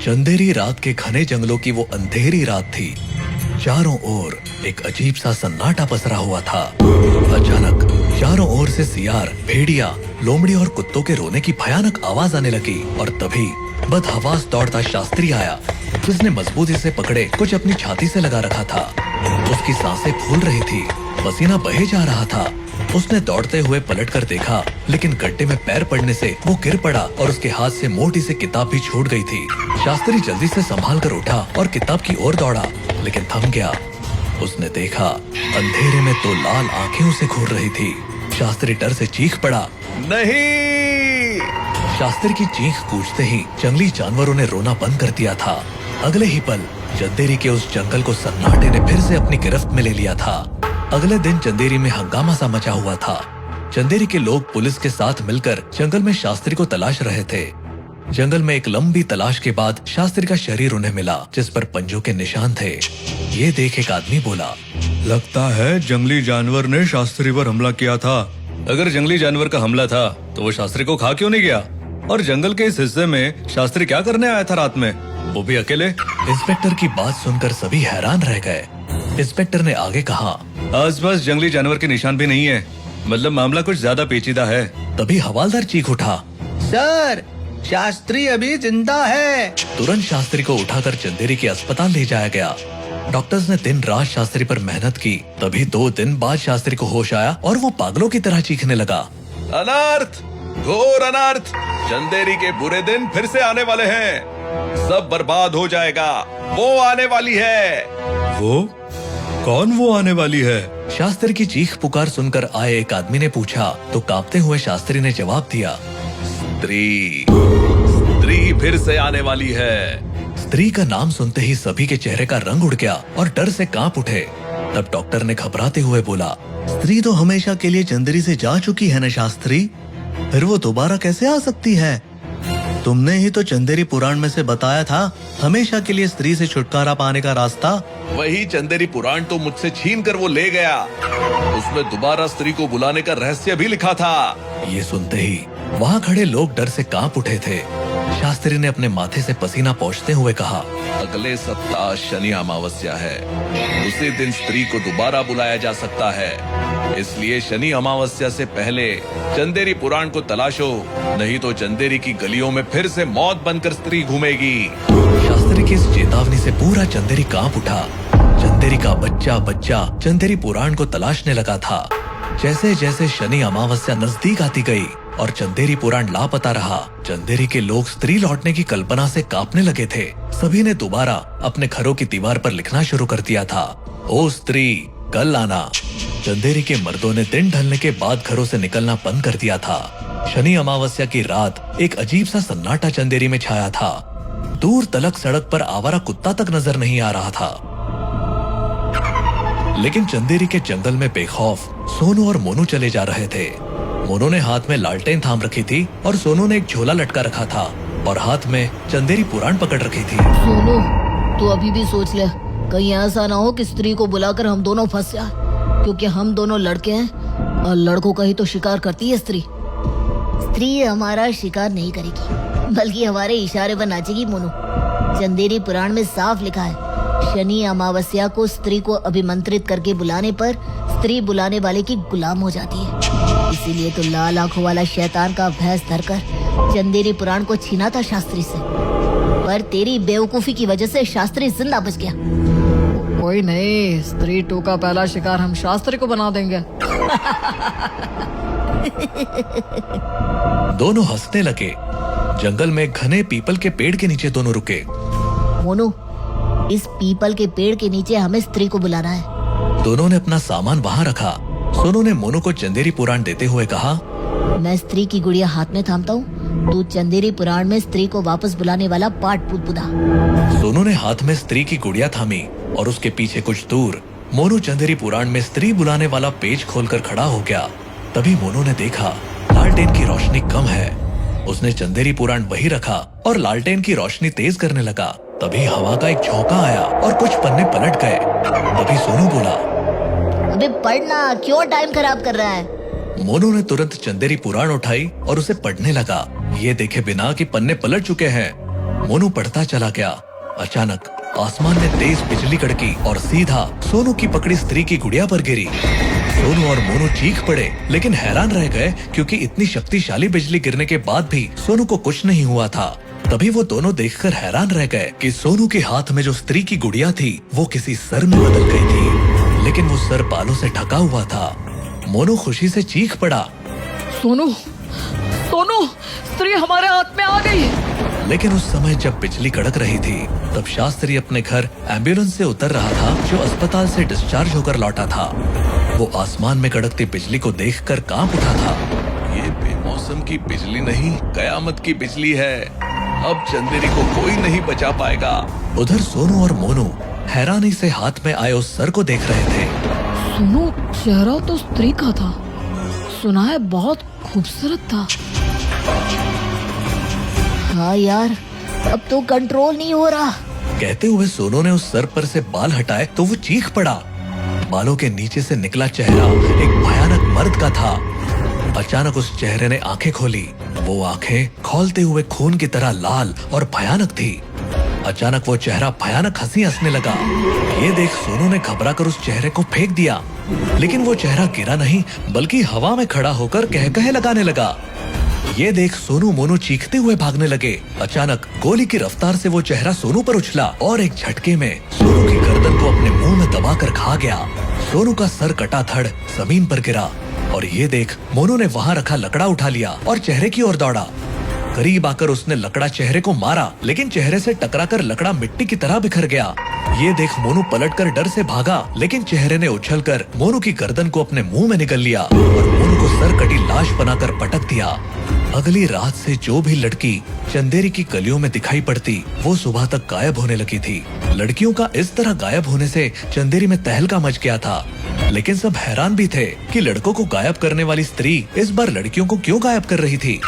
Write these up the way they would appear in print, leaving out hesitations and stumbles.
चंदेरी रात के घने जंगलों की वो अंधेरी रात थी। चारों ओर एक अजीब सा सन्नाटा पसरा हुआ था। अचानक चारों ओर से सियार, भेड़िया, लोमड़ी और कुत्तों के रोने की भयानक आवाज आने लगी और तभी बदहवास दौड़ता शास्त्री आया, जिसने मजबूती से पकड़े कुछ अपनी छाती से लगा रखा था। उसकी सांसें फूल रही थी, पसीना बहे जा रहा था। उसने दौड़ते हुए पलटकर देखा, लेकिन गड्ढे में पैर पड़ने से वो गिर पड़ा और उसके हाथ से मोटी सी किताब भी छूट गई थी। शास्त्री जल्दी से संभाल कर उठा और किताब की ओर दौड़ा, लेकिन थम गया। उसने देखा अंधेरे में दो लाल आंखें उसे घूर रही थी। शास्त्री डर से चीख पड़ा, नहीं! शास्त्री की चीख गूंजते ही जंगली जानवरों ने रोना बंद कर दिया था। अगले ही पल चंदेरी के उस जंगल को सन्नाटे ने फिर से अपनी गिरफ्त में ले लिया था। अगले दिन चंदेरी में हंगामा सा मचा हुआ था। चंदेरी के लोग पुलिस के साथ मिलकर जंगल में शास्त्री को तलाश रहे थे। जंगल में एक लंबी तलाश के बाद शास्त्री का शरीर उन्हें मिला, जिस पर पंजों के निशान थे। ये देख एक आदमी बोला, लगता है जंगली जानवर ने शास्त्री पर हमला किया था। अगर जंगली जानवर का हमला था तो वो शास्त्री को खा क्यों नहीं गया? और जंगल के इस हिस्से में शास्त्री क्या करने आया था रात में, वो भी अकेले? इंस्पेक्टर की बात सुनकर सभी हैरान रह गए। इंस्पेक्टर ने आगे कहा, आसपास जंगली जानवर के निशान भी नहीं है, मतलब मामला कुछ ज्यादा पेचीदा है। तभी हवालदार चीख उठा, सर, शास्त्री अभी जिंदा है। तुरंत शास्त्री को उठाकर चंदेरी के अस्पताल ले जाया गया। डॉक्टर्स ने दिन रात शास्त्री पर मेहनत की। तभी 2 दिन बाद शास्त्री को होश आया और वो पागलों की तरह चीखने लगा, अनर्थ, घोर अनर्थ! चंदेरी के बुरे दिन फिर से आने वाले हैं। सब बर्बाद हो जाएगा। वो आने वाली है। वो कौन वो आने वाली है? शास्त्री की चीख पुकार सुनकर आए एक आदमी ने पूछा, तो कांपते हुए शास्त्री ने जवाब दिया, स्त्री फिर से आने वाली है। स्त्री का नाम सुनते ही सभी के चेहरे का रंग उड़ गया और डर से कांप उठे। तब डॉक्टर ने घबराते हुए बोला, स्त्री तो हमेशा के लिए चंदेरी से जा चुकी है न शास्त्री, फिर वो दोबारा कैसे आ सकती है? तुमने ही तो चंदेरी पुराण में से बताया था हमेशा के लिए स्त्री से छुटकारा पाने का रास्ता। वही चंदेरी पुराण तो मुझसे छीन कर वो ले गया। उसमें दोबारा स्त्री को बुलाने का रहस्य भी लिखा था। ये सुनते ही वहाँ खड़े लोग डर से कांप उठे थे। शास्त्री ने अपने माथे से पसीना पोंछते हुए कहा, अगले सप्ताह शनि अमावस्या है। उसी दिन स्त्री को दोबारा बुलाया जा सकता है। इसलिए शनि अमावस्या से पहले चंदेरी पुराण को तलाशो, नहीं तो चंदेरी की गलियों में फिर से मौत बनकर स्त्री घूमेगी। शास्त्री की इस चेतावनी से पूरा चंदेरी कांप उठा। चंदेरी का बच्चा बच्चा चंदेरी पुराण को तलाशने लगा था। जैसे जैसे शनि अमावस्या नजदीक आती गई और चंदेरी पुराण लापता रहा, चंदेरी के लोग स्त्री लौटने की कल्पना से कांपने लगे थे। सभी ने दोबारा अपने घरों की दीवार पर लिखना शुरू कर दिया था, ओ स्त्री कल आना। चंदेरी के मर्दों ने दिन ढलने के बाद घरों से निकलना बंद कर दिया था। शनि अमावस्या की रात एक अजीब सा सन्नाटा चंदेरी में छाया था। दूर तलक सड़क पर आवारा कुत्ता तक नजर नहीं आ रहा था। लेकिन चंदेरी के जंगल में बेखौफ सोनू और मोनू चले जा रहे थे। मोनू ने हाथ में लालटेन थाम रखी थी और सोनू ने एक झोला लटका रखा था और हाथ में चंदेरी पुराण पकड़ रखी थी। सोनू, तू अभी भी सोच ले, कहीं ऐसा ना हो कि स्त्री को बुलाकर हम दोनों फंस जाए, क्योंकि हम दोनों लड़के हैं और लड़कों का ही तो शिकार करती है स्त्री। स्त्री हमारा शिकार नहीं करेगी, बल्कि हमारे इशारे पर नाचेगी। मोनू, चंदेरी पुराण में साफ लिखा है, शनि अमावस्या को स्त्री को अभिमंत्रित करके बुलाने पर स्त्री बुलाने वाले की गुलाम हो जाती है। इसीलिए तो लाल आंखों वाला शैतान का भैंस धरकर चंदेरी पुराण को छीना था शास्त्री से, पर तेरी बेवकूफी की वजह से शास्त्री जिंदा बच गया। कोई नहीं, स्त्री 2 का पहला शिकार हम शास्त्री को बना देंगे। दोनों हंसने लगे। जंगल में घने पीपल के पेड़ के नीचे दोनों रुके। मोनू, इस पीपल के पेड़ के नीचे हमें स्त्री को बुलाना है। दोनों ने अपना सामान वहाँ रखा। सोनू ने मोनू को चंदेरी पुराण देते हुए कहा, मैं स्त्री की गुड़िया हाथ में थामता हूँ, तू चंदेरी पुराण में स्त्री को वापस बुलाने वाला पाठ बुदबुदा। सोनू ने हाथ में स्त्री की गुड़िया थामी और उसके पीछे कुछ दूर मोनू चंदेरी पुराण में स्त्री बुलाने वाला पेज खोलकर खड़ा हो गया। तभी मोनू ने देखा लालटेन की रोशनी कम है। उसने चंदेरी पुराण वही रखा और लालटेन की रोशनी तेज करने लगा। तभी हवा का एक झोंका आया और कुछ पन्ने पलट गए। तभी सोनू बोला, अबे पढ़ना, क्यों टाइम खराब कर रहा है? मोनू ने तुरंत चंदेरी पुराण उठाई और उसे पढ़ने लगा। ये देखे बिना कि पन्ने पलट चुके हैं। मोनू पढ़ता चला गया। अचानक आसमान में तेज बिजली कड़की और सीधा सोनू की पकड़ी स्त्री की गुड़िया पर गिरी। सोनू और मोनू चीख पड़े, लेकिन हैरान रह गए क्योंकि इतनी शक्तिशाली बिजली गिरने के बाद भी सोनू को कुछ नहीं हुआ था। तभी वो दोनों देखकर हैरान रह गए कि सोनू के हाथ में जो स्त्री की गुड़िया थी वो किसी सर में बदल गई थी, लेकिन वो सर बालों से ढका हुआ था। मोनू खुशी से चीख पड़ा, सोनू सोनू, स्त्री हमारे हाथ में आ गई। लेकिन उस समय जब बिजली कड़क रही थी तब शास्त्री अपने घर एम्बुलेंस से उतर रहा था, जो अस्पताल से डिस्चार्ज होकर लौटा था। वो आसमान में कड़कती बिजली को देखकर कांप उठा था। ये बेमौसम की बिजली नहीं, कयामत की बिजली है। अब चंदेरी को कोई नहीं बचा पाएगा। उधर सोनू और मोनू हैरानी से हाथ में आए उस सर को देख रहे थे। सोनू, चेहरा तो स्त्री का था, सुना है बहुत खूबसूरत था। हाँ यार, अब तो कंट्रोल नहीं हो रहा। कहते हुए सोनू ने उस सर पर से बाल हटाए तो वो चीख पड़ा। बालों के नीचे से निकला चेहरा एक भयानक मर्द का था। अचानक उस चेहरे ने आंखें खोली। वो आंखें खोलते हुए खून की तरह लाल और भयानक थी। अचानक वो चेहरा भयानक हंसी हंसने लगा। ये देख सोनू ने घबराकर उस चेहरे को फेंक दिया, लेकिन वो चेहरा गिरा नहीं बल्कि हवा में खड़ा होकर कहकहे लगाने लगा। ये देख सोनू मोनू चीखते हुए भागने लगे। अचानक गोली की रफ्तार से वो चेहरा सोनू पर उछला और एक झटके में सोनू की गर्दन को अपने मुंह में दबाकर खा गया। सोनू का सर कटा धड़ जमीन पर गिरा और ये देख मोनू ने वहाँ रखा लकड़ा उठा लिया और चेहरे की ओर दौड़ा। करीब आकर उसने लकड़ा चेहरे को मारा, लेकिन चेहरे से टकराकर लकड़ा मिट्टी की तरह बिखर गया। ये देख मोनू पलटकर डर से भागा, लेकिन चेहरे ने उछलकर मोनू की गर्दन को अपने मुंह में निगल लिया और मोनू को सर कटी लाश बनाकर पटक दिया। अगली रात से जो भी लड़की चंदेरी की गलियों में दिखाई पड़ती वो सुबह तक गायब होने लगी थी। लड़कियों का इस तरह गायब होने से चंदेरी में तहलका मच गया था, लेकिन सब हैरान भी थे कि लड़कों को गायब करने वाली स्त्री इस बार लड़कियों को क्यों गायब कर रही थी।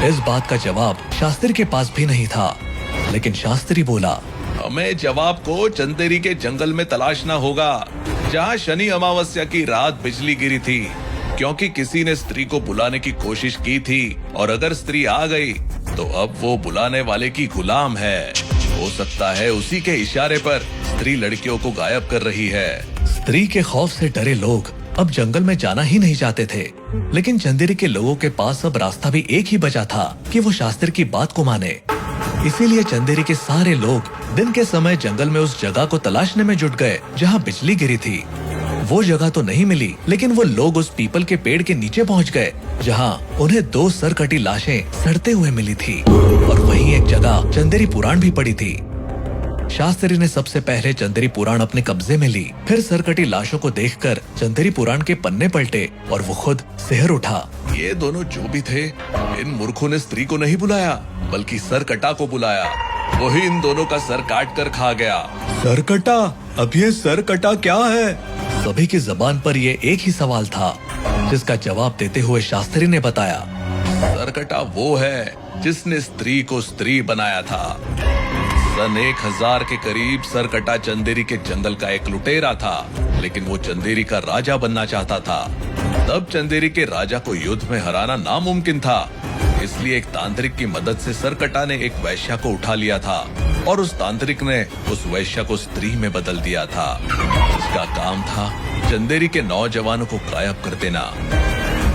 इस बात का जवाब शास्त्री के पास भी नहीं था, लेकिन शास्त्री बोला, हमें जवाब को चंदेरी के जंगल में तलाशना होगा, जहाँ शनि अमावस्या की रात बिजली गिरी थी, क्योंकि किसी ने स्त्री को बुलाने की कोशिश की थी और अगर स्त्री आ गई तो अब वो बुलाने वाले की गुलाम है। हो सकता है उसी के इशारे पर स्त्री लड़कियों को गायब कर रही है। स्त्री के खौफ से डरे लोग अब जंगल में जाना ही नहीं चाहते थे, लेकिन चंदेरी के लोगों के पास अब रास्ता भी एक ही बचा था कि वो शास्त्री की बात को माने। इसीलिए चंदेरी के सारे लोग दिन के समय जंगल में उस जगह को तलाशने में जुट गए जहाँ बिजली गिरी थी। वो जगह तो नहीं मिली, लेकिन वो लोग उस पीपल के पेड़ के नीचे पहुँच गए जहाँ उन्हें 2 सरकटी लाशें सड़ते हुए मिली थी और वहीं एक जगह चंदेरी पुराण भी पड़ी थी। शास्त्री ने सबसे पहले चंदेरी पुराण अपने कब्जे में ली, फिर सरकटी लाशों को देखकर चंदेरी पुराण के पन्ने पलटे और वो खुद सिहर उठा। ये दोनों जो भी थे, इन मूर्खों ने स्त्री को नहीं बुलाया बल्कि सरकटा को बुलाया। वही इन दोनों का सर काट कर खा गया। सरकटा? अब ये सरकटा क्या है? सभी की जबान पर ये एक ही सवाल था, जिसका जवाब देते हुए शास्त्री ने बताया, सरकटा वो है जिसने स्त्री को स्त्री बनाया था। सन 1000 के करीब सरकटा चंदेरी के जंगल का एक लुटेरा था, लेकिन वो चंदेरी का राजा बनना चाहता था। तब चंदेरी के राजा को युद्ध में हराना नामुमकिन था, इसलिए एक तांत्रिक की मदद से सरकटा ने एक वैश्या को उठा लिया था और उस तांत्रिक ने उस वैश्या को स्त्री में बदल दिया था। इसका काम था चंदेरी के नौजवानों को गायब कर देना।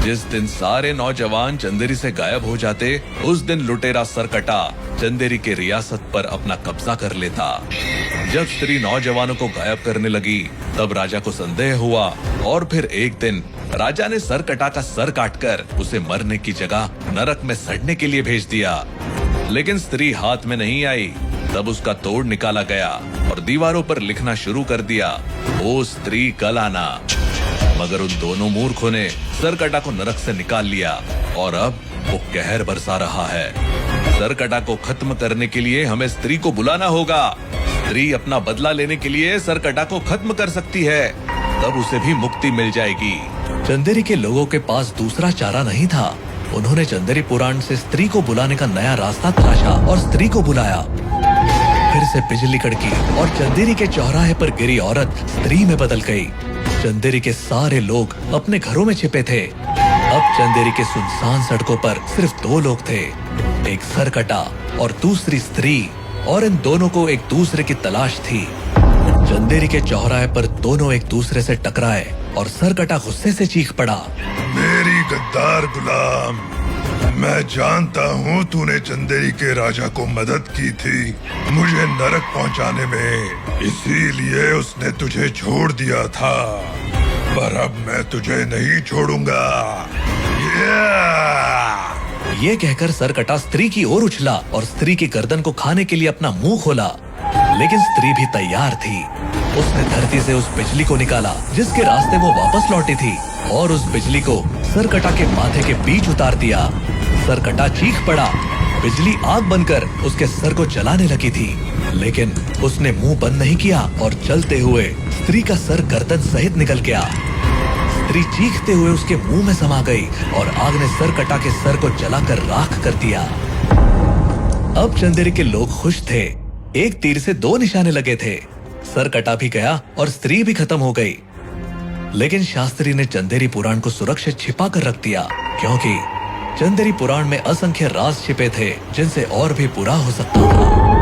जिस दिन सारे नौजवान चंदेरी से गायब हो जाते, उस दिन लुटेरा सरकटा चंदेरी के रियासत पर अपना कब्जा कर लेता। जब स्त्री नौजवानों को गायब करने लगी, तब राजा को संदेह हुआ और फिर एक दिन राजा ने सरकटा का सर काटकर उसे मरने की जगह नरक में सड़ने के लिए भेज दिया। लेकिन स्त्री हाथ में नहीं आई। तब उसका तोड़ निकाला गया और दीवारों पर लिखना शुरू कर दिया, ओ स्त्री कल आना। मगर उन दोनों मूर्खों ने सरकटा को नरक से निकाल लिया और अब वो कहर बरसा रहा है। सरकटा को खत्म करने के लिए हमें स्त्री को बुलाना होगा। स्त्री अपना बदला लेने के लिए सरकटा को खत्म कर सकती है, तब उसे भी मुक्ति मिल जाएगी। चंदेरी के लोगों के पास दूसरा चारा नहीं था। उन्होंने चंदेरी पुराण से स्त्री को बुलाने का नया रास्ता तलाशा और स्त्री को बुलाया। फिर से बिजली कड़की और चंदेरी के चौराहे पर गिरी औरत स्त्री में बदल गई। चंदेरी के सारे लोग अपने घरों में छिपे थे। अब चंदेरी के सुनसान सड़कों पर सिर्फ 2 लोग थे, एक सरकटा और दूसरी स्त्री, और इन दोनों को एक दूसरे की तलाश थी। चंदेरी के चौराहे पर दोनों एक दूसरे से टकराए और सरकटा गुस्से से चीख पड़ा। मेरी गद्दार गुलाम, मैं जानता हूँ तूने चंदेरी के राजा को मदद की थी मुझे नरक पहुँचाने में, इसीलिए उसने तुझे छोड़ दिया था, पर अब मैं तुझे नहीं छोड़ूंगा। ये कहकर सरकटा स्त्री की ओर उछला और स्त्री की गर्दन को खाने के लिए अपना मुंह खोला, लेकिन स्त्री भी तैयार थी। उसने धरती से उस बिजली को निकाला जिसके रास्ते वो वापस लौटी थी, और उस बिजली को सरकटा के माथे के बीच उतार दिया। सरकटा चीख पड़ा। बिजली आग बनकर उसके सर को जलाने लगी थी, लेकिन उसने मुंह बंद नहीं किया और चलते हुए स्त्री का सर गर्दन सहित निकल गया। स्त्री चीखते हुए उसके मुंह में समा गई और आग ने सरकटा के सर को जलाकर राख कर दिया। अब चंदेरी के लोग खुश थे। एक तीर से दो निशाने लगे थे। सरकटा भी गया और स्त्री भी खत्म हो गई। लेकिन शास्त्री ने चंदेरी पुराण को सुरक्षित छिपा कर रख दिया, क्योंकि चंदेरी पुराण में असंख्य राज छिपे थे जिनसे और भी बुरा हो सकता था।